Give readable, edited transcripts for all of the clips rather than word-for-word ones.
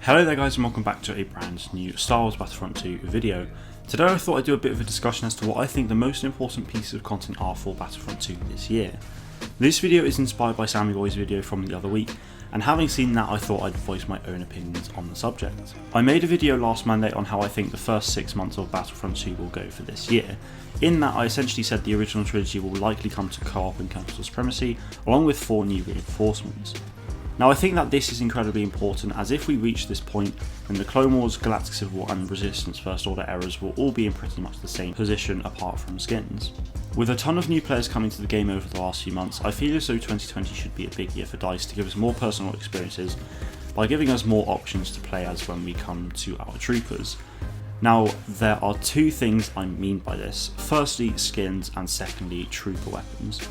Hello there guys and welcome back to a brand new Star Wars Battlefront 2 video. Today I thought I'd do a bit of a discussion as to what I think the most important pieces of content are for Battlefront 2 this year. This video is inspired by Sammy Boy's video from the other week, and having seen that I thought I'd voice my own opinions on the subject. I made a video last Monday on how I think the first 6 months of Battlefront 2 will go for this year. In that I essentially said the original trilogy will likely come to co-op and coastal supremacy, along with 4 new reinforcements. Now I think that this is incredibly important, as if we reach this point, then the Clone Wars, Galactic Civil War and Resistance First Order eras will all be in pretty much the same position apart from skins. With a ton of new players coming to the game over the last few months, I feel as though 2020 should be a big year for DICE to give us more personal experiences by giving us more options to play as when we come to our troopers. Now there are 2 things I mean by this: firstly skins and secondly trooper weapons.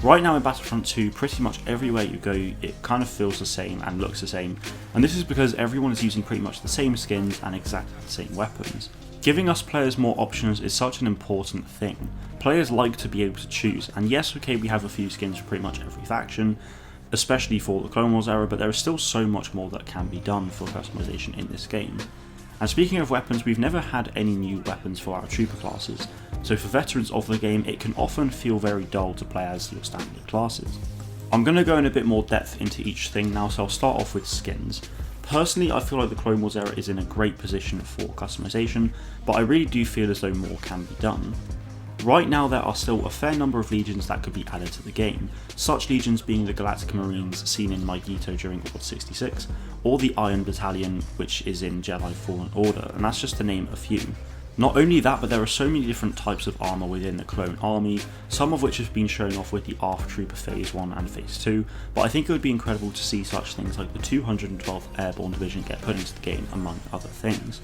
Right now in Battlefront 2, pretty much everywhere you go it kind of feels the same and looks the same, and this is because everyone is using pretty much the same skins and exactly the same weapons. Giving us players more options is such an important thing. Players like to be able to choose, and yes, okay, we have a few skins for pretty much every faction, especially for the Clone Wars era, but there is still so much more that can be done for customization in this game. And speaking of weapons, we've never had any new weapons for our trooper classes, so for veterans of the game it can often feel very dull to play as your standard classes. I'm going to go in a bit more depth into each thing now, so I'll start off with skins. Personally, I feel like the Clone Wars era is in a great position for customization, but I really do feel as though more can be done. Right now there are still a fair number of legions that could be added to the game, such legions being the Galactic Marines seen in Magneto during Order 66, or the Iron Battalion which is in Jedi Fallen Order, and that's just to name a few. Not only that, but there are so many different types of armour within the Clone Army, some of which have been shown off with the ARF Trooper Phase 1 and Phase 2, but I think it would be incredible to see such things like the 212th Airborne Division get put into the game, among other things.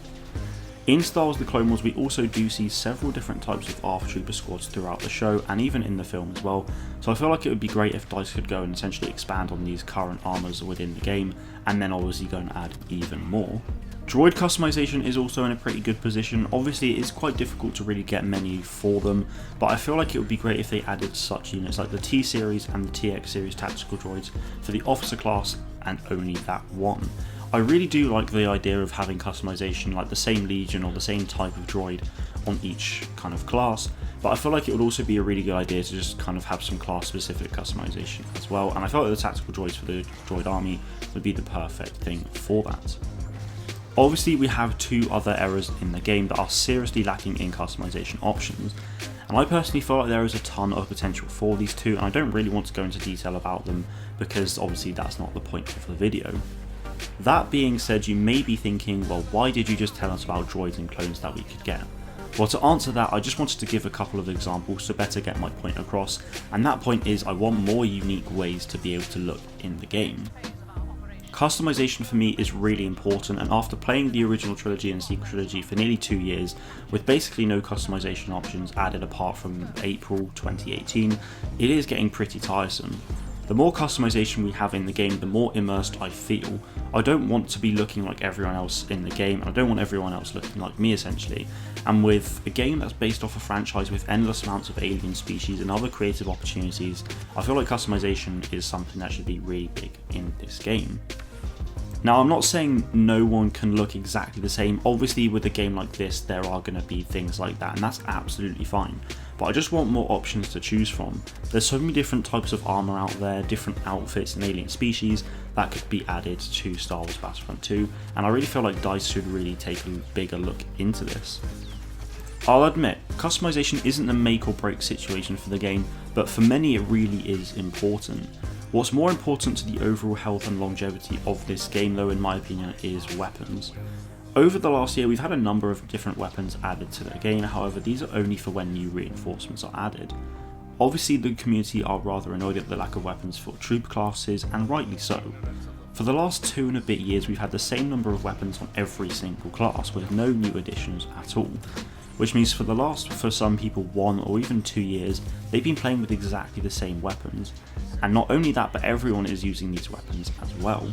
In Star Wars The Clone Wars we also do see several different types of ARF Trooper squads throughout the show and even in the film as well, so I feel like it would be great if DICE could go and essentially expand on these current armours within the game and then obviously go and add even more. Droid customization is also in a pretty good position. Obviously it is quite difficult to really get many for them, but I feel like it would be great if they added such units like the T-Series and the TX Series tactical droids for the officer class and only that one. I really do like the idea of having customization like the same legion or the same type of droid on each kind of class, but I feel like it would also be a really good idea to just kind of have some class specific customization as well, and I felt like the tactical droids for the droid army would be the perfect thing for that. Obviously we have 2 other eras in the game that are seriously lacking in customization options, and I personally feel like there is a ton of potential for these 2, and I don't really want to go into detail about them because obviously that's not the point of the video. That being said, you may be thinking, well, why did you just tell us about droids and clones that we could get? Well, to answer that, I just wanted to give a couple of examples to better get my point across, and that point is I want more unique ways to be able to look in the game. Customization for me is really important, and after playing the original trilogy and sequel trilogy for nearly 2 years, with basically no customization options added apart from April 2018, it is getting pretty tiresome. The more customization we have in the game, the more immersed I feel. I don't want to be looking like everyone else in the game, and I don't want everyone else looking like me essentially. And with a game that's based off a franchise with endless amounts of alien species and other creative opportunities, I feel like customization is something that should be really big in this game. Now I'm not saying no one can look exactly the same. Obviously with a game like this there are going to be things like that, and that's absolutely fine. But I just want more options to choose from. There's so many different types of armour out there, different outfits and alien species that could be added to Star Wars Battlefront 2, and I really feel like DICE should really take a bigger look into this. I'll admit, customization isn't a make or break situation for the game, but for many it really is important. What's more important to the overall health and longevity of this game though, in my opinion, is weapons. Over the last year we've had a number of different weapons added to the game, however these are only for when new reinforcements are added. Obviously the community are rather annoyed at the lack of weapons for troop classes, and rightly so. For the last 2 and a bit years we've had the same number of weapons on every single class with no new additions at all. Which means for some people 1 or even 2 years they've been playing with exactly the same weapons, and not only that but everyone is using these weapons as well.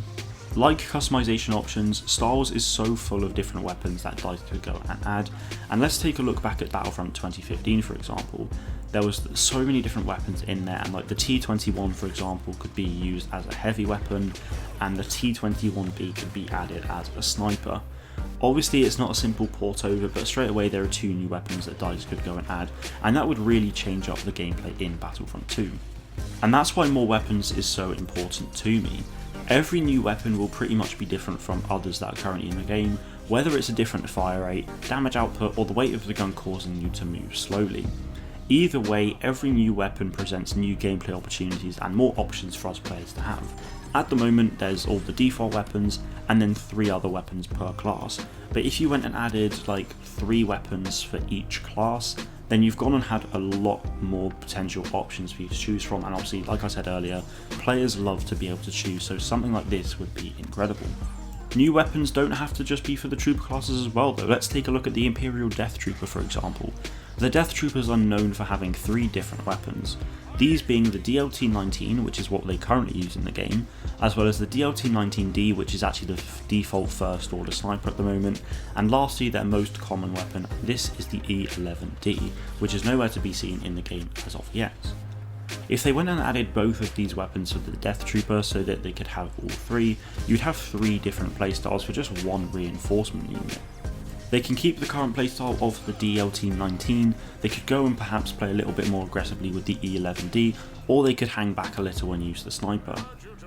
Like customization options, Star Wars is so full of different weapons that DICE could go and add, and let's take a look back at Battlefront 2015 for example. there was so many different weapons in there, and like the T21 for example could be used as a heavy weapon, and the T21B could be added as a sniper. Obviously it's not a simple port over, but straight away there are 2 new weapons that DICE could go and add, and that would really change up the gameplay in Battlefront 2. And that's why more weapons is so important to me. Every new weapon will pretty much be different from others that are currently in the game, whether it's a different fire rate, damage output, or the weight of the gun causing you to move slowly. Either way, every new weapon presents new gameplay opportunities and more options for us players to have. At the moment there's all the default weapons and then 3 other weapons per class, but if you went and added like 3 weapons for each class, then you've gone and had a lot more potential options for you to choose from, and obviously like I said earlier, players love to be able to choose, so something like this would be incredible. New weapons don't have to just be for the trooper classes as well though. Let's take a look at the Imperial Death Trooper for example. The Death Troopers are known for having 3 different weapons, these being the DLT-19, which is what they currently use in the game, as well as the DLT-19D, which is actually the default first order sniper at the moment, and lastly their most common weapon, this is the E11D, which is nowhere to be seen in the game as of yet. If they went and added both of these weapons for the Death Trooper so that they could have all 3, you'd have 3 different playstyles for just 1 reinforcement unit. They can keep the current playstyle of the DLT-19, they could go and perhaps play a little bit more aggressively with the E11D, or they could hang back a little and use the sniper.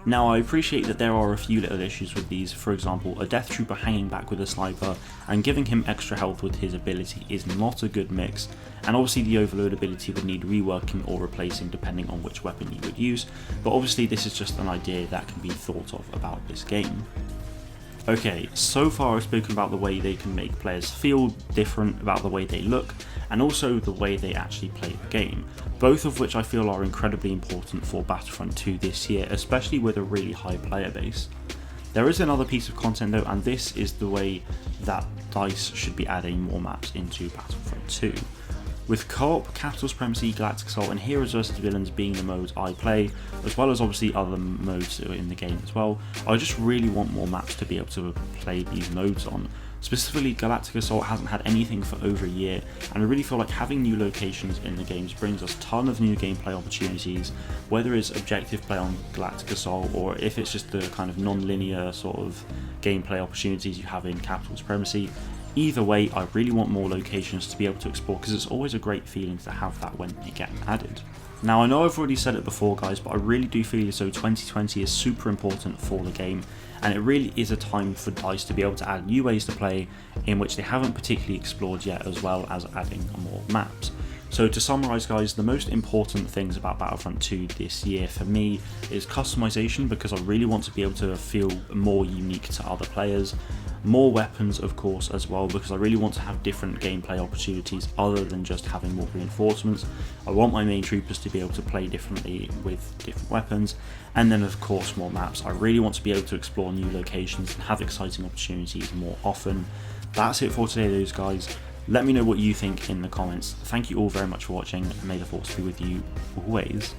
Now I appreciate that there are a few little issues with these, for example a Death Trooper hanging back with a sniper and giving him extra health with his ability is not a good mix, and obviously the overload ability would need reworking or replacing depending on which weapon you would use, but obviously this is just an idea that can be thought of about this game. Okay, so far I've spoken about the way they can make players feel different, about the way they look, and also the way they actually play the game, both of which I feel are incredibly important for Battlefront 2 this year, especially with a really high player base. There is another piece of content though, and this is the way that DICE should be adding more maps into Battlefront 2. With co-op, Capital Supremacy, Galactic Assault and Heroes vs Villains being the modes I play, as well as obviously other modes that are in the game as well, I just really want more maps to be able to play these modes on. Specifically, Galactic Assault hasn't had anything for over a year, and I really feel like having new locations in the games brings us a ton of new gameplay opportunities, whether it's objective play on Galactic Assault or if it's just the kind of non-linear sort of gameplay opportunities you have in Capital Supremacy. Either way, I really want more locations to be able to explore because it's always a great feeling to have that when they get added. Now I know I've already said it before guys, but I really do feel as though 2020 is super important for the game, and it really is a time for DICE to be able to add new ways to play in which they haven't particularly explored yet, as well as adding more maps. So to summarise guys, the most important things about Battlefront 2 this year for me is customization, because I really want to be able to feel more unique to other players. More weapons of course as well, because I really want to have different gameplay opportunities other than just having more reinforcements. I want my main troopers to be able to play differently with different weapons, and then of course more maps. I really want to be able to explore new locations and have exciting opportunities more often. That's it for today those guys. Let me know what you think in the comments. Thank you all very much for watching, and may the force be with you always.